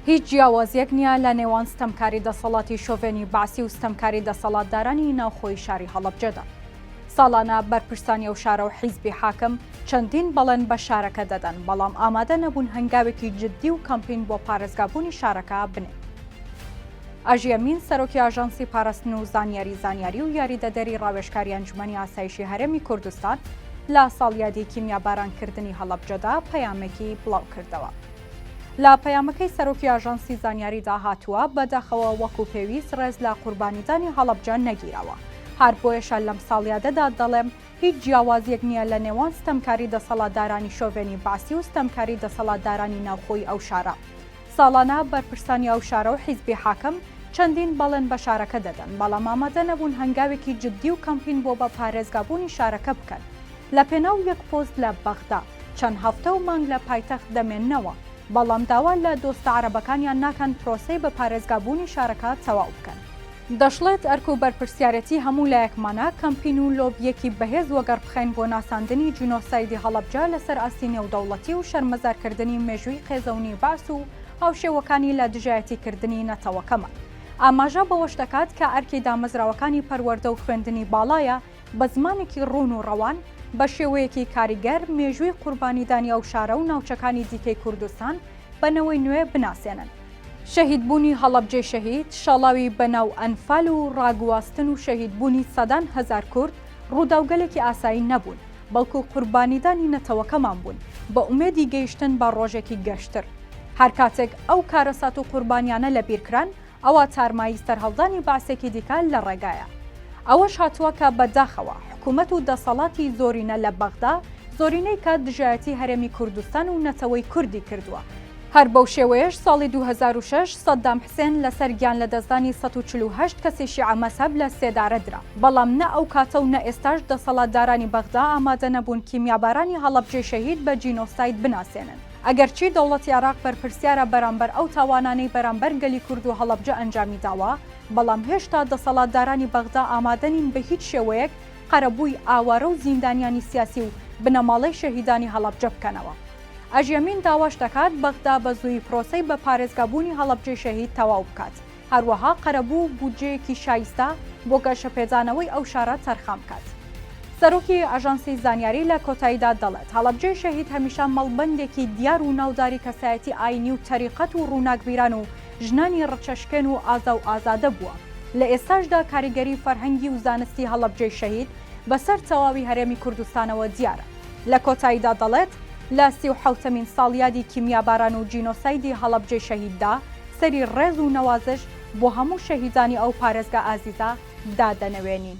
هیچ جیاوازیەک نییە لە نێوان ستەمکاری دەسەڵاتی شۆڤێنی باسی و ستەمکاری دەسەڵاتدارانی ناوخۆی شاری هەڵەبجەدا. ساڵانە بەرپرسانی ئەو شارە و حیزبی حاکم چەندین بەڵێن بە شارەکە دەدەن، بەڵام ئامادە نەبوون هەنگاوێکی جددی و کەمپین بۆ پارێزگابوونی شارەکە بنێ. ئاژیەمین سەرۆکی ئاژانسی پاراستن و زانیاری و یاریدەدەری ڕاوێژکاری ئەنجومەنی ئاسایشی هەرێمی کوردستان لە ساڵیادی کیمیابارانکردنی هەڵەبجەدا پەیامێکی بڵاو کردەوە. لە پەیامەکەی سەرۆکی ئاژانسی زانیاریدا هاتووە بەداخەوە وەکو پێویست ڕێز لە قوربانیدانی هەڵەبجە نەگیرەوە. هەر بۆیەشە لەم ساڵیادەدا دەڵێم هیچ جیاوازیەک نییە لە نێوان ستەمکاری دەسەڵاتدارانی شۆڤێنی باسی و ستەمکاری دەسەڵاتدارانی ناوخۆی ئەو شارە. ساڵانە بەرپرسانی ئەو شارە و حیزبی حاکم چەندین بەڵێن بە شارەکە دەدەن، بەڵام ئامادە نەبوون هەنگاوێکی جددی و کەمپین بۆ بە پارێزگابوونی شارەکە بکەن. لە پێناو یەک پۆست لە بەغدا چەند هەفتە و مانگ لە پایتەخت دەمێننەوە، بەڵام داوا لە دۆستە عەرەبەکانیان ناکەن پرۆسەی بە پارێزگابوونی شارەکە تەواو بکەن. دەشڵێت ئەرک و بەرپرسیارەتی هەموو لایەکمانە کەمپین و لۆبیەکی بەهێز وەگەر بخەین بۆ ناساندنی جینۆسایدی هەڵەبجە لەسەر ئاستی نێودەوڵەتی و شەرمەزارکردنی مێژووی قێزەونی باس و هاوشێوەکانی لە دژایەتیکردنی نەتەوەکەمە. ئاماژە بەوەش دەکات کە ئەرکی دامەزراوەکانی پەروەردە و خوێندنی باڵایە بە زمانێکی ڕوون و ڕەوان بە شێوەیەکی کاریگەر مێژووی قوربانیدانی ئەو شارە و ناوچەکانی دیکەی کوردستان بەنەوەی نوێ بناسێنن. شەهیدبوونی هەڵەبجەی شەهید، شەڵاوی بەناو ئەنفال و ڕاگواستن و شەهیدبوونی سەدان هەزار کورد ڕووداوگەلێکی ئاسایی نەبوون، بەڵکو قوربانیدانی نەتەوەکەمان بوون بە ئومێدی گەیشتن بە ڕۆژێکی گەشتر. هەر کاتێک ئەو کارەسات و قوربانیانە لەبیرکران، ئەوە تارمایی سەرهەڵدانی باسێکی دیکە لە ڕێگایە. ئەوەش هاتووە کە بەداخەوە حکوومەت و دەسەڵاتی زۆرینە لە بەغدا زۆرینەی کات دژایەتی هەرێمی کوردستان و نەتەوەی کوردی کردووە. هەر بەو شێوەیەش ساڵی 2006 سەدام حسێن لەسەر گیان لە دەستدانی 148 کەسێکی عەمەسەب لە سێدارە درا، بەڵام نە ئەو کاتە و نە ئێستاش دەسەڵاتدارانی بەغدا ئامادە نەبوون کیمیابارانی هەڵەبجەی شەهید بە جینۆساید بناسێنن. ئەگەرچی دەوڵەتی عێراق بەرپرسیارە بەرامبەر ئەو تاوانانەی بەرامبەر گەلی کورد و هەڵەبجە ئەنجامی داوە، بەڵام هێشتا دەسەڵاتدارانی بەغدا ئامادە نین بە هیچ شێوەیەک قەرەبووی ئاوارە و زیندانیانی سیاسی و بنەماڵەی شەهیدانی هەڵەبجە بکەنەوە. ئەژیەمین داواش دەکات بەغدا بە زووی پرۆسەی بە پارێزگابوونی هەڵەبجەی شەهید تەواو بکات، هەروەها قەرەبوو بودجەیەکی شایستە بۆ گەشەپێدانەوەی ئەو شارە تەرخان بکات. سەرۆکی ئاژانسی زانیاری لە کۆتاییدا دەڵێت هەڵەبجەی شەهید هەمیشە مەڵبەندێکی دیار و ناوداری کەسایەتی ئاینی و تەریقەت و ڕووناکبیران و ژنانی ڕەچەشکێن و ئازا و ئازادە بووە. لە ئێستاشدا کاریگەری فەرهەنگی و زانستی هەڵەبجەی شەهید بەسەر تەواوی هەرێمی کوردستانەوە دیارە. لە کۆتاییدا دەڵێت لە 37مین ساڵیادی کیمیاباران و جینۆسایدی هەڵەبجەی شەهیددا سەری ڕێز و نەوازش بۆ هەموو شەهیدانی ئەو پارێزگا ئازیزە دادەنەوێنین.